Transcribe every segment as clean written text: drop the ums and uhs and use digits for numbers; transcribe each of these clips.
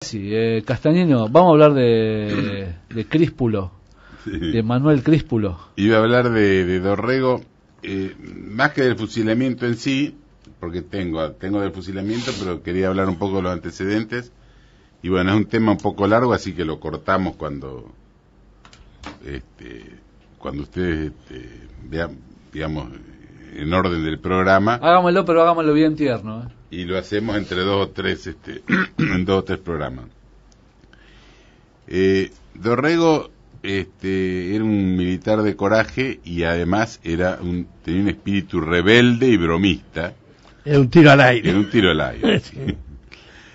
Sí, Castañino, vamos a hablar de Críspulo, Sí. de Manuel Críspulo. Iba a hablar de Dorrego, más que del fusilamiento en sí, porque tengo del fusilamiento, pero quería hablar un poco de los antecedentes. Y bueno, es un tema un poco largo, así que lo cortamos cuando ustedes vean, digamos, en orden del programa. Hagámoslo, pero hagámoslo bien tierno. Y lo hacemos entre dos o tres, en 2 o 3 programas. Dorrego, era un militar de coraje y además tenía un espíritu rebelde y bromista. Era un tiro al aire. Era un tiro al aire. Sí.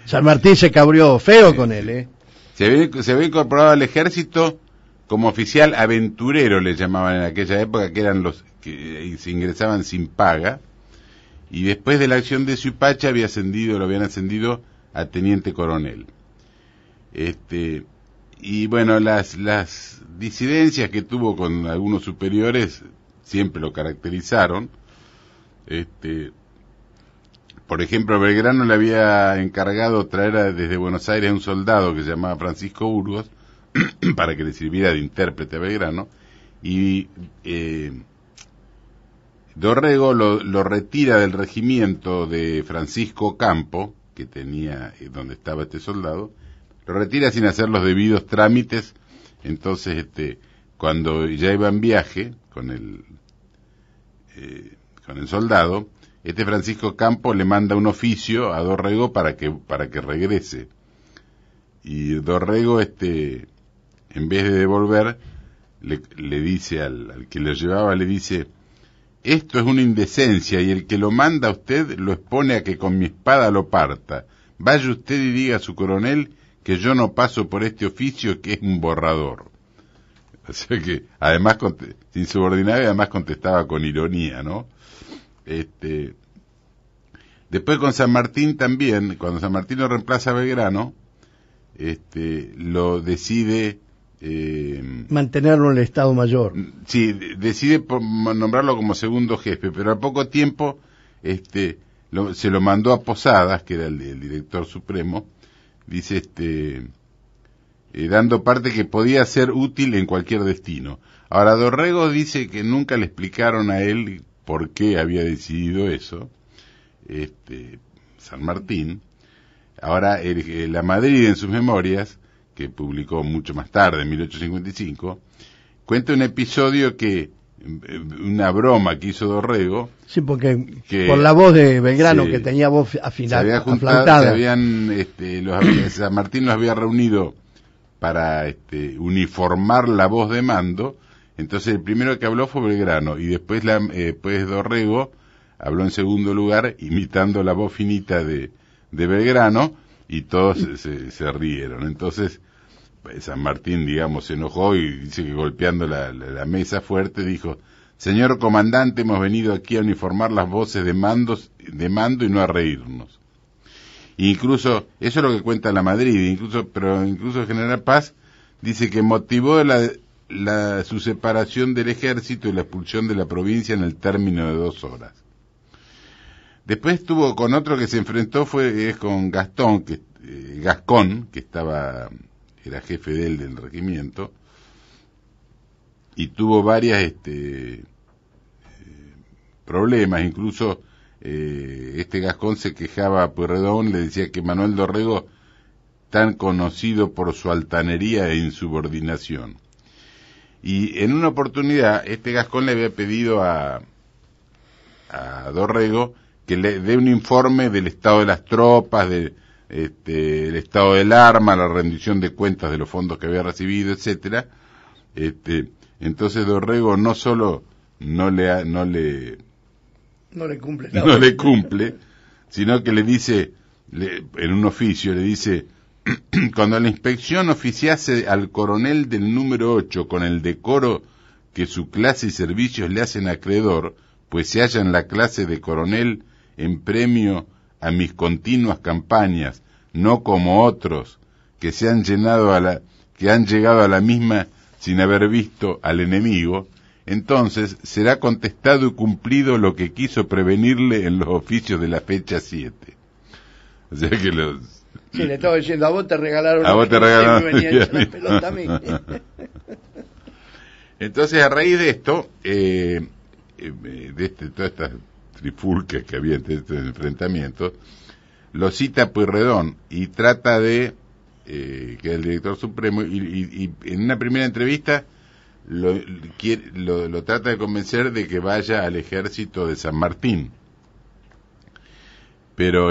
San Martín se cabrió feo con él, Se había incorporado al ejército como oficial aventurero, le llamaban en aquella época, que eran los que se ingresaban sin paga. Y después de la acción de Suipacha lo habían ascendido a teniente coronel. Y bueno, las disidencias que tuvo con algunos superiores siempre lo caracterizaron. Por ejemplo, Belgrano le había encargado traer desde Buenos Aires a un soldado que se llamaba Francisco Burgos para que le sirviera de intérprete a Belgrano, y Dorrego lo retira del regimiento de Francisco Campo, que tenía donde estaba este soldado, lo retira sin hacer los debidos trámites. Entonces, cuando ya iba en viaje con el soldado, Francisco Campo le manda un oficio a Dorrego para que regrese. Y Dorrego, en vez de devolver, le dice al que lo llevaba, le dice: esto es una indecencia, y el que lo manda a usted lo expone a que con mi espada lo parta. Vaya usted y diga a su coronel que yo no paso por este oficio, que es un borrador. O sea que, además, sin subordinar, y además contestaba con ironía, ¿no? Después con San Martín también, cuando San Martín lo reemplaza a Belgrano, lo decide... mantenerlo en el Estado Mayor. Sí, decide nombrarlo como segundo jefe, pero al poco tiempo se lo mandó a Posadas, que era el director supremo, dice, dando parte que podía ser útil en cualquier destino. Ahora, Dorrego dice que nunca le explicaron a él por qué había decidido eso, San Martín. Ahora, la Madrid, en sus memorias, que publicó mucho más tarde, en 1855, cuenta un episodio una broma que hizo Dorrego. Sí, porque por la voz de Belgrano, sí, que tenía voz aflantada. San Martín los había reunido para uniformar la voz de mando. Entonces el primero que habló fue Belgrano, y después Dorrego habló en segundo lugar, imitando la voz finita de Belgrano, y todos se rieron. Entonces San Martín, digamos, se enojó y dice que, golpeando la mesa fuerte, dijo: señor comandante, hemos venido aquí a uniformar las voces de mando y no a reírnos. Incluso, eso es lo que cuenta la Madrid, pero incluso el general Paz dice que motivó su separación del ejército y la expulsión de la provincia en el término de 2 horas. Después estuvo con otro que se enfrentó, con Gascón, que era jefe del regimiento, y tuvo varias problemas. Incluso Gascón se quejaba a Pueyrredón, le decía que Manuel Dorrego, tan conocido por su altanería e insubordinación. Y en una oportunidad, Gascón le había pedido a Dorrego que le dé un informe del estado de las tropas, el estado del arma, la rendición de cuentas de los fondos que había recibido, etcétera. Entonces Dorrego no solo no le cumple, sino que le dice, en un oficio, le dice: cuando la inspección oficiase al coronel del número 8 con el decoro que su clase y servicios le hacen acreedor, pues se halla en la clase de coronel en premio a mis continuas campañas, no como otros que han llegado a la misma sin haber visto al enemigo, entonces será contestado y cumplido lo que quiso prevenirle en los oficios de la fecha 7. O sea que Sí, le estaba diciendo, a vos te regalaron A vos te regalaron. y me venía a echar la pelota a mí. Entonces, a raíz de esto, todas estas trifulcas que había entre estos enfrentamientos, lo cita Pueyrredón y trata de, que es el director supremo, y en una primera entrevista lo trata de convencer de que vaya al ejército de San Martín. Pero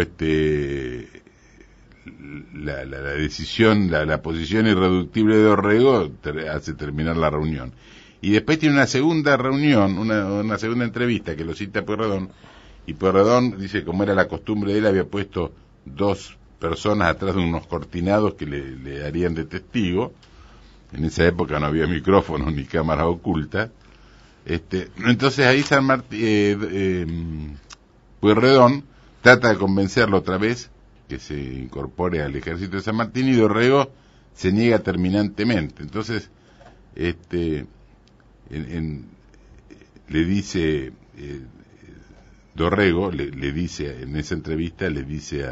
la decisión, la posición irreductible de Dorrego hace terminar la reunión. Y después tiene una segunda reunión, una segunda entrevista que lo cita Pueyrredón, y Pueyrredón dice, como era la costumbre de él, había puesto 2 personas atrás de unos cortinados que le darían de testigo. En esa época no había micrófonos ni cámaras ocultas. Entonces ahí Pueyrredón trata de convencerlo otra vez que se incorpore al ejército de San Martín, y Dorrego se niega terminantemente. Entonces, le dice, Dorrego le dice en esa entrevista, le dice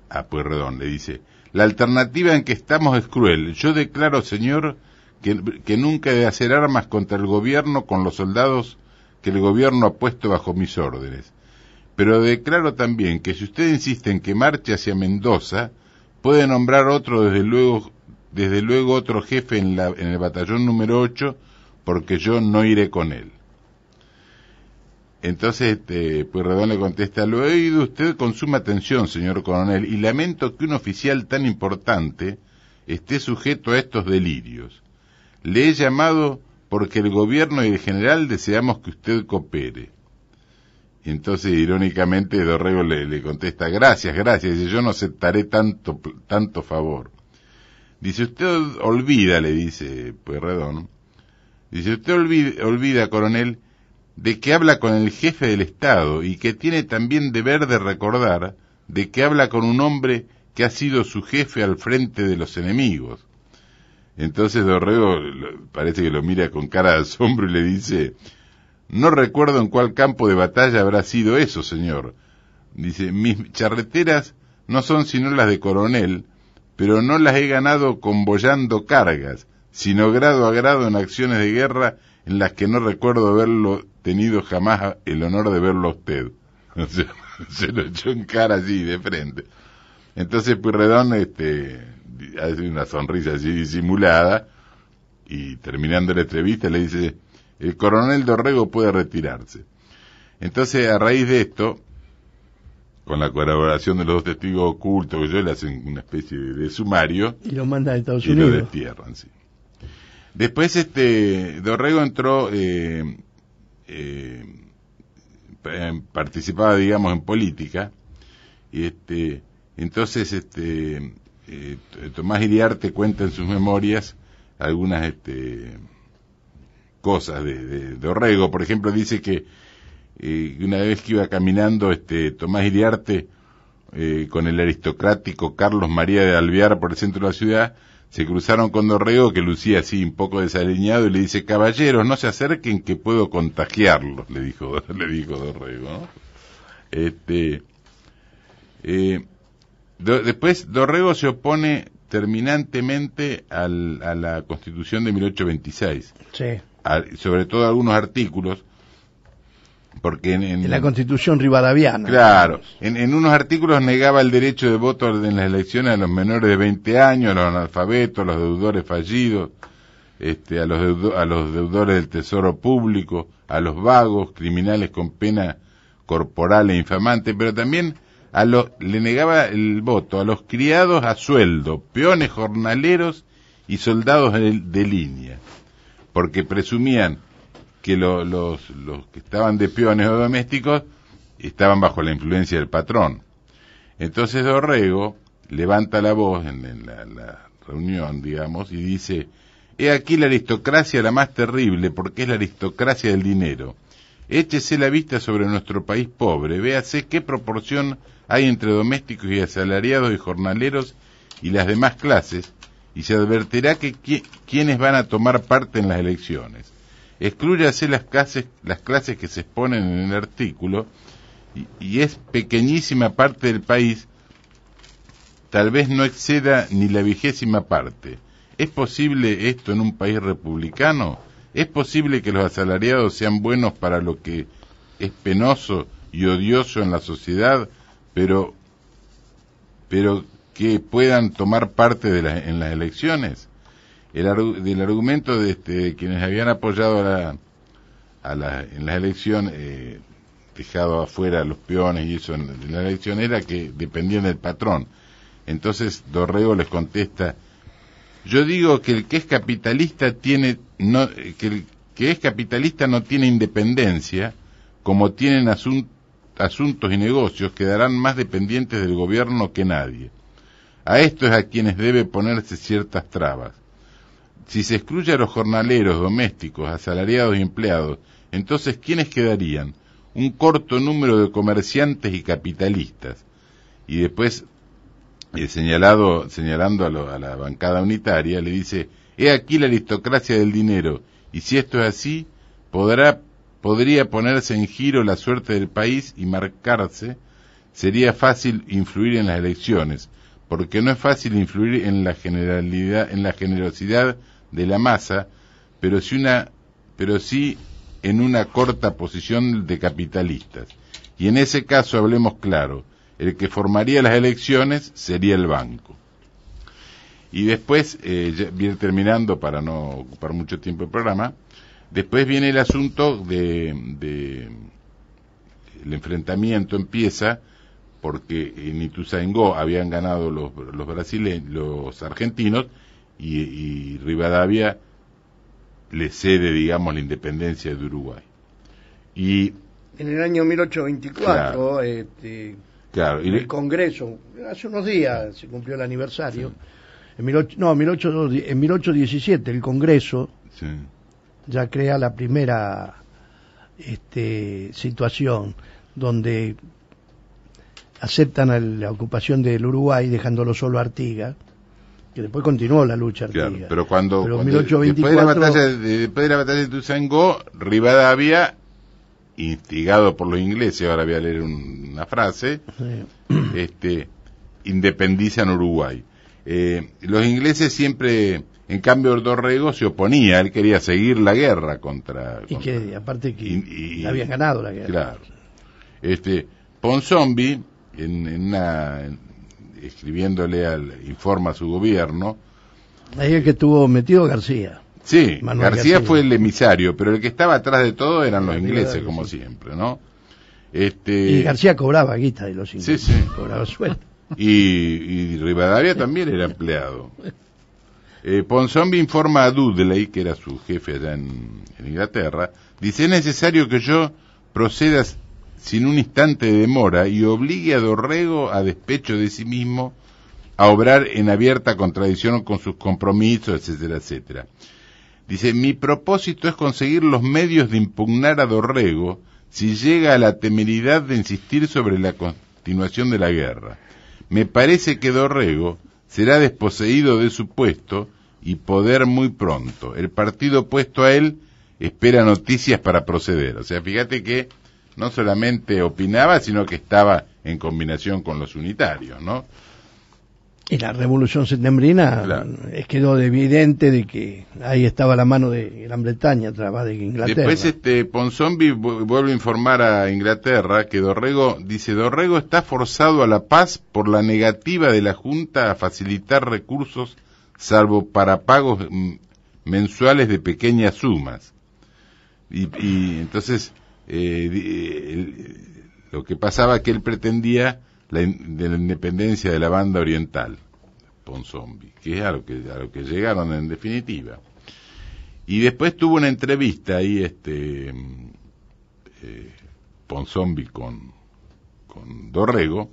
a Pueyrredón, le dice: la alternativa en que estamos es cruel. Yo declaro, señor, que nunca he de hacer armas contra el gobierno con los soldados que el gobierno ha puesto bajo mis órdenes. Pero declaro también que si usted insiste en que marche hacia Mendoza, puede nombrar otro, desde luego otro jefe en el batallón número 8, porque yo no iré con él. Entonces, Pueyrredón le contesta: lo he oído usted con suma atención, señor coronel, y lamento que un oficial tan importante esté sujeto a estos delirios. Le he llamado porque el gobierno y el general deseamos que usted coopere. Y entonces, irónicamente, Dorrego le contesta: gracias, dice, yo no aceptaré tanto favor. Dice: usted olvida, le dice Pueyrredón, dice, usted olvida, coronel, de que habla con el jefe del Estado, y que tiene también deber de recordar de que habla con un hombre que ha sido su jefe al frente de los enemigos. Entonces Dorrego parece que lo mira con cara de asombro y le dice: no recuerdo en cuál campo de batalla habrá sido eso, señor. Dice: mis charreteras no son sino las de coronel, pero no las he ganado convoyando cargas, sino grado a grado en acciones de guerra en las que no recuerdo haberlo tenido jamás el honor de verlo a usted. O sea, se lo echó en cara así, de frente. Entonces Pueyrredón hace una sonrisa así disimulada, y terminando la entrevista le dice: el coronel Dorrego puede retirarse. Entonces, a raíz de esto, con la colaboración de los 2 testigos ocultos, que ellos le hacen una especie de sumario, y lo mandan a Estados y Unidos. lo destierran, sí. Después Dorrego entró, participaba, digamos, en política, y entonces Tomás Iriarte cuenta en sus memorias algunas cosas de Dorrego. Por ejemplo, dice que una vez que iba caminando Tomás Iriarte con el aristocrático Carlos María de Alvear por el centro de la ciudad, se cruzaron con Dorrego, que lucía así un poco desaliñado, y le dice: caballeros, no se acerquen que puedo contagiarlos, le dijo Dorrego, ¿no? Después Dorrego se opone terminantemente a la Constitución de 1826, Sí. Sobre todo algunos artículos, porque en la Constitución rivadaviana. Claro, en unos artículos negaba el derecho de voto en las elecciones a los menores de 20 años, a los analfabetos, a los deudores fallidos, a los deudores del tesoro público, a los vagos, criminales con pena corporal e infamante, pero también le negaba el voto a los criados a sueldo, peones jornaleros y soldados de línea, porque presumían que los que estaban de peones o domésticos estaban bajo la influencia del patrón. Entonces Dorrego levanta la voz en la reunión, digamos, y dice: he aquí la aristocracia la más terrible, porque es la aristocracia del dinero. Échese la vista sobre nuestro país pobre, véase qué proporción hay entre domésticos y asalariados y jornaleros y las demás clases, y se advertirá que quiénes van a tomar parte en las elecciones. Exclúyase las clases que se exponen en el artículo, y es pequeñísima parte del país, tal vez no exceda ni la 20ª parte. ¿Es posible esto en un país republicano? ¿Es posible que los asalariados sean buenos para lo que es penoso y odioso en la sociedad, pero que puedan tomar parte en las elecciones? Del argumento de quienes habían apoyado en las elecciones, dejado afuera a los peones y eso en la elección, era que dependían del patrón. Entonces Dorrego les contesta: yo digo que el que es capitalista no tiene independencia, como tienen asuntos y negocios que darán más dependientes del gobierno que nadie. A esto es a quienes debe ponerse ciertas trabas. Si se excluye a los jornaleros, domésticos, asalariados y empleados, entonces ¿quiénes quedarían? Un corto número de comerciantes y capitalistas. Y después, señalando a la bancada unitaria, le dice: he aquí la aristocracia del dinero, y si esto es así, podría ponerse en giro la suerte del país y marcarse. Sería fácil influir en las elecciones, porque no es fácil influir en la generosidad de la masa, pero sí en una corta posición de capitalistas. Y en ese caso, hablemos claro, el que formaría las elecciones sería el banco. Y después, ya viene terminando para no ocupar mucho tiempo el programa, después viene el asunto el enfrentamiento empieza porque en Ituzaingó habían ganado los argentinos, y Rivadavia le cede, digamos, la independencia de Uruguay. Y en el año 1824, claro, en el Congreso, hace unos días se cumplió el aniversario, sí. En 1817 el Congreso ya crea la primera situación donde aceptan la ocupación del Uruguay, dejándolo solo a Artigas, que después continuó la lucha Artigas. Claro, pero cuando 1824, después de la batalla de Ituzaingó, Rivadavia, instigado por los ingleses, ahora voy a leer una frase, sí. Independizan Uruguay. Los ingleses siempre, en cambio, Dorrego se oponía, él quería seguir la guerra contra que aparte que habían ganado la guerra. Claro. Ponsonby, escribiéndole informa a su gobierno. Ahí el que estuvo metido García. Sí, García fue el emisario, pero el que estaba atrás de todo eran los ingleses, como siempre, ¿no? Y García cobraba guita de los ingleses, sí. Cobraba sueldo. Y Rivadavia también era empleado. Ponsonby informa a Dudley, que era su jefe allá en Inglaterra, dice: es necesario que yo proceda sin un instante de demora y obligue a Dorrego, a despecho de sí mismo, a obrar en abierta contradicción con sus compromisos, etcétera, etcétera. Dice: mi propósito es conseguir los medios de impugnar a Dorrego si llega a la temeridad de insistir sobre la continuación de la guerra. Me parece que Dorrego será desposeído de su puesto y poder muy pronto. El partido opuesto a él espera noticias para proceder. O sea, fíjate que no solamente opinaba, sino que estaba en combinación con los unitarios, ¿no? Y la Revolución Septembrina, claro, quedó evidente de que ahí estaba la mano de Gran Bretaña a través de Inglaterra. Después Ponsonby vuelve a informar a Inglaterra que Dorrego está forzado a la paz por la negativa de la Junta a facilitar recursos salvo para pagos mensuales de pequeñas sumas. Y entonces lo que pasaba que él pretendía de la independencia de la banda oriental, Ponsonby, que es a lo que llegaron en definitiva. Y después tuvo una entrevista ahí Ponsonby con Dorrego,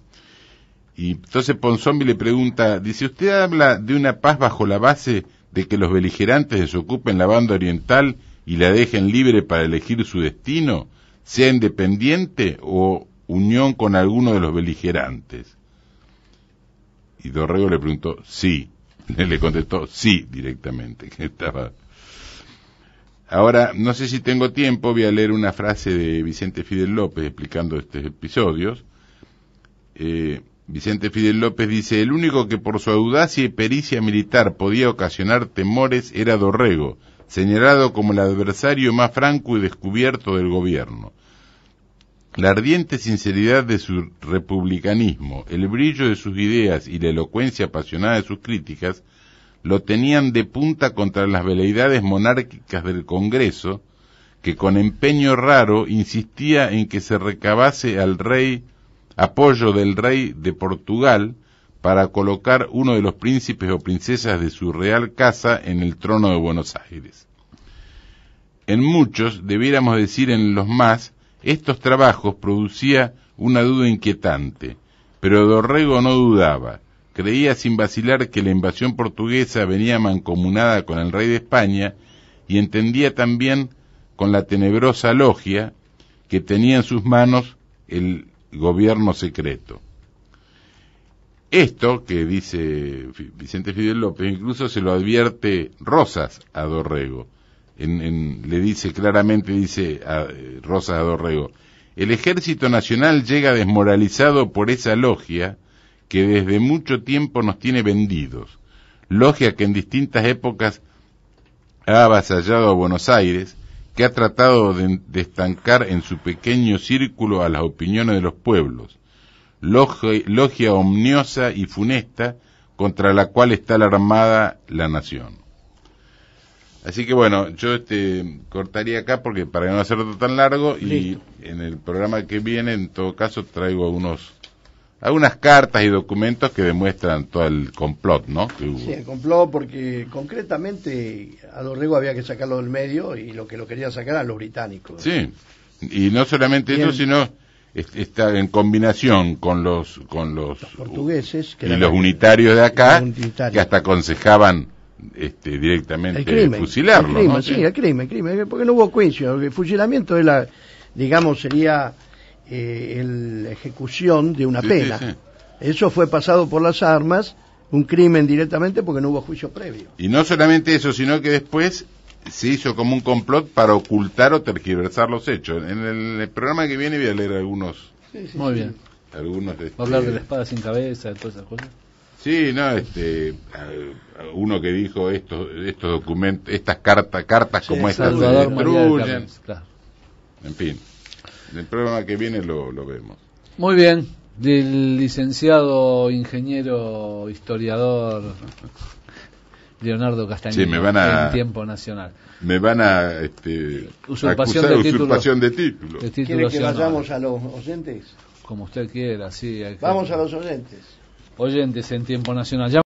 y entonces Ponsonby le pregunta, dice: ¿usted habla de una paz bajo la base de que los beligerantes desocupen la banda oriental y la dejen libre para elegir su destino, sea independiente o unión con alguno de los beligerantes? Y Dorrego le preguntó: sí. Le contestó sí directamente, que estaba. Ahora, no sé si tengo tiempo, voy a leer una frase de Vicente Fidel López explicando estos episodios. Vicente Fidel López dice: el único que por su audacia y pericia militar podía ocasionar temores era Dorrego, señalado como el adversario más franco y descubierto del gobierno. La ardiente sinceridad de su republicanismo, el brillo de sus ideas y la elocuencia apasionada de sus críticas lo tenían de punta contra las veleidades monárquicas del Congreso, que con empeño raro insistía en que se recabase al rey apoyo del rey de Portugal para colocar uno de los príncipes o princesas de su real casa en el trono de Buenos Aires. En muchos, debiéramos decir en los más, estos trabajos producía una duda inquietante, pero Dorrego no dudaba. Creía sin vacilar que la invasión portuguesa venía mancomunada con el rey de España y entendía también con la tenebrosa logia que tenía en sus manos el gobierno secreto. Esto que dice Vicente Fidel López incluso se lo advierte Rosas a Dorrego. Le dice claramente, dice a Rosas a Dorrego: el Ejército Nacional llega desmoralizado por esa logia que desde mucho tiempo nos tiene vendidos, logia que en distintas épocas ha avasallado a Buenos Aires, que ha tratado de estancar en su pequeño círculo a las opiniones de los pueblos, logia omniosa y funesta contra la cual está alarmada la nación. Así que bueno, yo cortaría acá porque para no hacerlo tan largo. Listo. Y en el programa que viene, en todo caso, traigo algunas cartas y documentos que demuestran todo el complot, ¿no? Que hubo. Sí, el complot, porque concretamente a Dorrego había que sacarlo del medio y lo que lo querían sacar eran los británicos. Sí, y no solamente eso, sino está en combinación con los portugueses y los unitarios de acá, que hasta aconsejaban directamente fusilarlo, el crimen, ¿no? Sí, el crimen, porque no hubo juicio. El fusilamiento es sería la ejecución de una pena. Sí. Eso fue pasado por las armas, un crimen directamente porque no hubo juicio previo. Y no solamente eso, sino que después se hizo como un complot para ocultar o tergiversar los hechos. En el programa que viene voy a leer algunos. Sí, muy bien. Algunos ¿Va a hablar de la espada sin cabeza, de todas esas cosas? Sí, no, uno que dijo estos documentos, estas cartas sí, como estas se destruyen. Claro. En fin, en el programa que viene lo vemos. Muy bien, del licenciado ingeniero historiador Leonardo Castañeda, en Tiempo Nacional. Me van a usurpación de título. ¿Quiere que vayamos a los oyentes? Como usted quiera, sí. Vamos a los oyentes. Oyentes en Tiempo Nacional.